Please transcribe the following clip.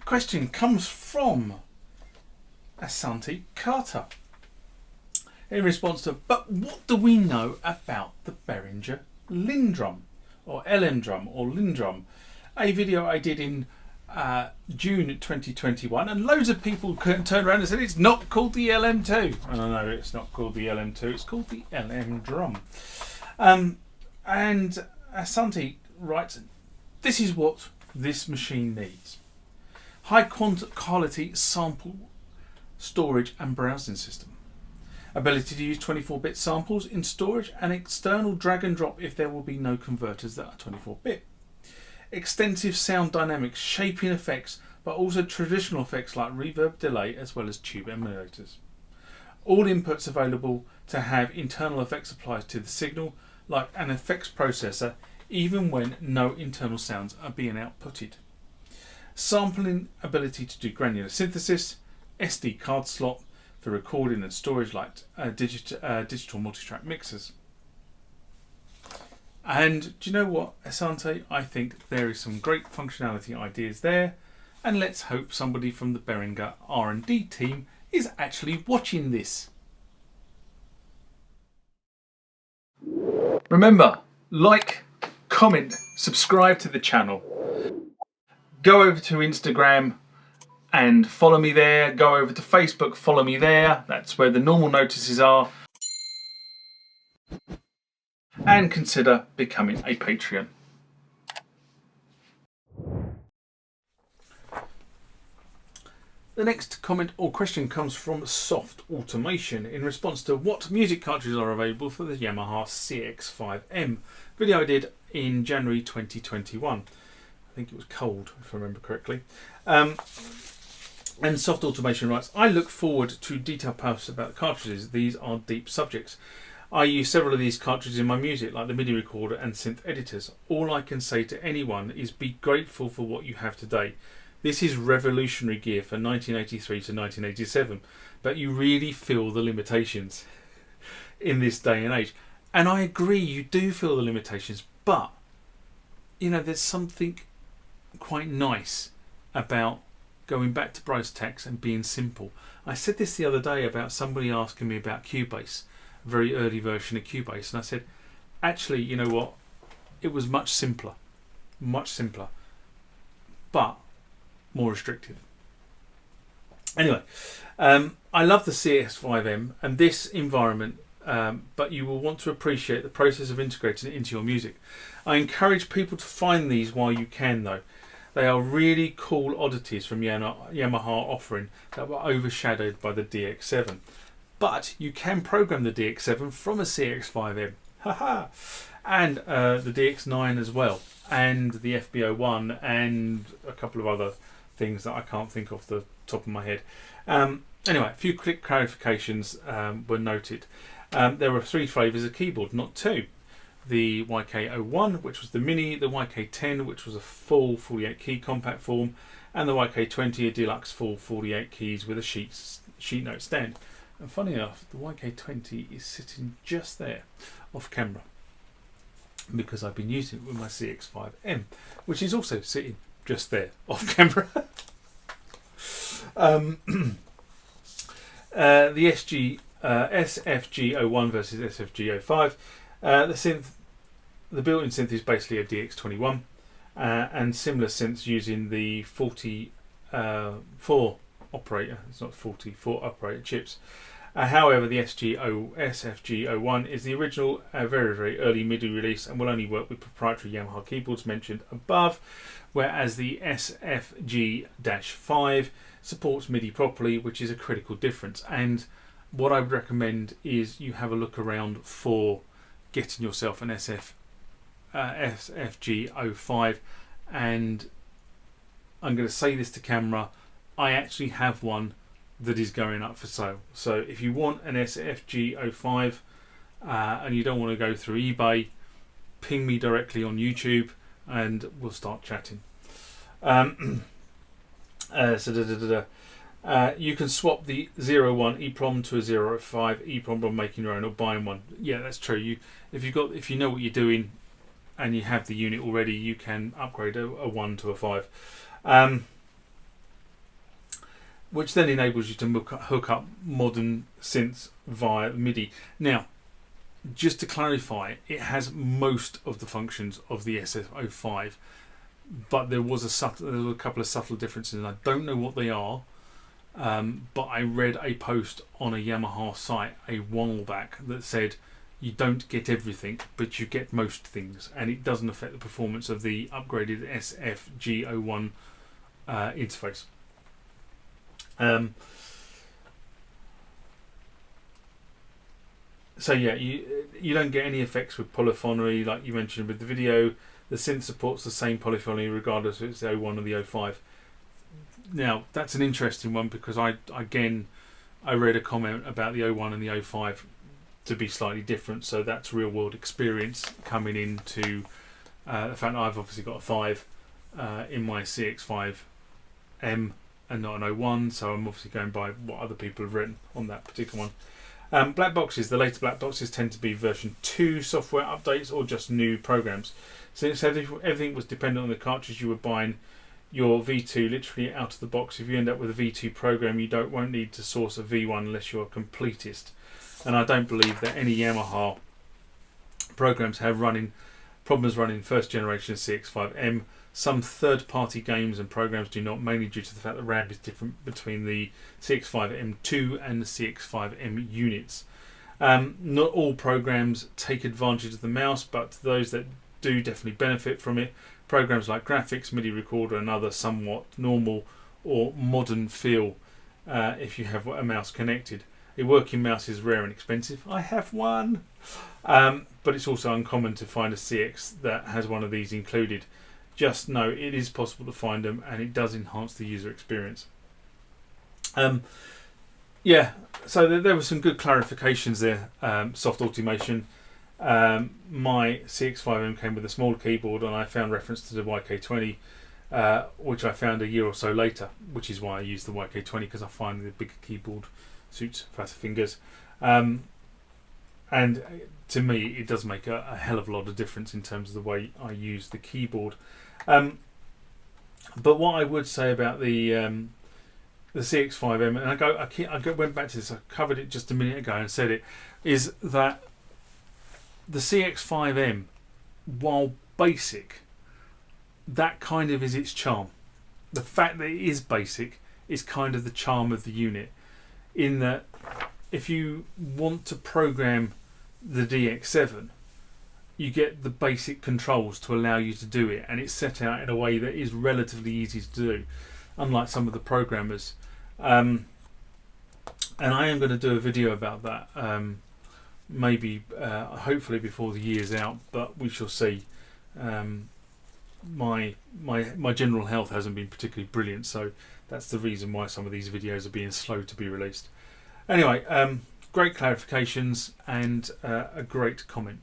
question comes from Asante Carter in response to, but what do we know about the Behringer LMDrum or LMDrum or LMDrum? A video I did in June 2021, and loads of people turned around and said it's not called the LM2. And I know it's not called the LM2, it's called the LMDrum. And Asante writes, this is what this machine needs: high quality sample storage and browsing system, ability to use 24-bit samples in storage, and external drag and drop if there will be no converters that are 24-bit. Extensive sound dynamics, shaping effects, but also traditional effects like reverb, delay, as well as tube emulators. All inputs available to have internal effects applied to the signal, like an effects processor, even when no internal sounds are being outputted. Sampling ability to do granular synthesis, SD card slot for recording and storage like digital multitrack mixers. And do you know what, Asante? I think there is some great functionality ideas there, and let's hope somebody from the Behringer R&D team is actually watching this. Remember, like, comment, subscribe to the channel. Go over to Instagram and follow me there. Go over to Facebook, follow me there. That's where the normal notices are. And consider becoming a Patreon. The next comment or question comes from Soft Automation in response to what music cartridges are available for the Yamaha CX5M. Video I did in January 2021. I think it was cold, if I remember correctly. And Soft Automation writes, I look forward to detailed posts about cartridges. These are deep subjects. I use several of these cartridges in my music, like the MIDI recorder and synth editors. All I can say to anyone is be grateful for what you have today. This is revolutionary gear for 1983 to 1987, but you really feel the limitations in this day and age. And I agree, you do feel the limitations, but you know, there's something quite nice about going back to Bryce Tax and being simple. I said this the other day about somebody asking me about Cubase, a very early version of Cubase, and I said, actually, you know what? It was much simpler, but more restrictive. Anyway, I love the CX5M and this environment, but you will want to appreciate the process of integrating it into your music. I encourage people to find these while you can, though. They are really cool oddities from Yamaha offering that were overshadowed by the DX7. But you can program the DX7 from a CX5M. Haha! And the DX9 as well, and the FB01, and a couple of other things that I can't think off the top of my head. Anyway, a few quick clarifications were noted. There were 3 flavours of keyboard, not 2. The YK01, which was the mini, the YK10, which was a full 48 key compact form, and the YK20, a deluxe full 48 keys with a sheet note stand. And funny enough, the YK20 is sitting just there off camera because I've been using it with my CX5M, which is also sitting just there off camera. The SFG01 versus SFG05. The built-in synth is basically a DX21, and similar synths using the 44 operator. It's not 44 operator chips. However, the SFG01 is the original, very, very early MIDI release and will only work with proprietary Yamaha keyboards mentioned above, whereas the SFG-5 supports MIDI properly, which is a critical difference. And what I would recommend is you have a look around for getting yourself an SFG-05, and I'm going to say this to camera, I actually have one that is going up for sale. So if you want an SFG-05 and you don't want to go through eBay, ping me directly on YouTube and we'll start chatting. You can swap the 01 EEPROM to a 05 EEPROM by making your own or buying one. Yeah, that's true. If you know what you're doing and you have the unit already, you can upgrade a 1 to a 5. which then enables you to hook up modern synths via MIDI. Now, just to clarify, it has most of the functions of the SF05, but there was a couple of subtle differences, and I don't know what they are. But I read a post on a Yamaha site a while back that said you don't get everything, but you get most things, and it doesn't affect the performance of the upgraded SFG01 interface. So yeah, you don't get any effects with polyphony like you mentioned with the video. The synth supports the same polyphony regardless if it's the 01 or the 05. Now that's an interesting one because I read a comment about the 01 and the 05 to be slightly different, so that's real world experience coming into the fact that I've obviously got a 5 in my CX5M and not an 01, so I'm obviously going by what other people have written on that particular one. Black boxes, the later black boxes tend to be version 2 software updates or just new programs. Since everything was dependent on the cartridge you were buying your V2 literally out of the box, if you end up with a V2 program, you won't need to source a V1 unless you're a completist. And I don't believe that any Yamaha programs have problems running first generation CX5M. Some third-party games and programs do not, mainly due to the fact that RAM is different between the CX5M2 and the CX5M units. Not all programs take advantage of the mouse, but those that do definitely benefit from it. Programs like graphics, MIDI recorder, and other somewhat normal or modern feel if you have a mouse connected. A working mouse is rare and expensive. I have one, but it's also uncommon to find a CX that has one of these included. Just know it is possible to find them, and it does enhance the user experience. Yeah, so there were some good clarifications there. Soft automation. My CX5M came with a small keyboard, and I found reference to the YK20, which I found a year or so later, which is why I used the YK20, because I find the bigger keyboard suits fatter fingers. And to me, it does make a hell of a lot of difference in terms of the way I use the keyboard. But what I would say about the CX5M, and I went back to this, I covered it just a minute ago and said it, is that the CX5M, while basic, that kind of is its charm. The fact that it is basic is kind of the charm of the unit, in that if you want to program the DX7, you get the basic controls to allow you to do it, and it's set out in a way that is relatively easy to do, unlike some of the programmers. And I am going to do a video about that, maybe hopefully before the year's out, but we shall see. My general health hasn't been particularly brilliant, so that's the reason why some of these videos are being slow to be released. Anyway, great clarifications and a great comment.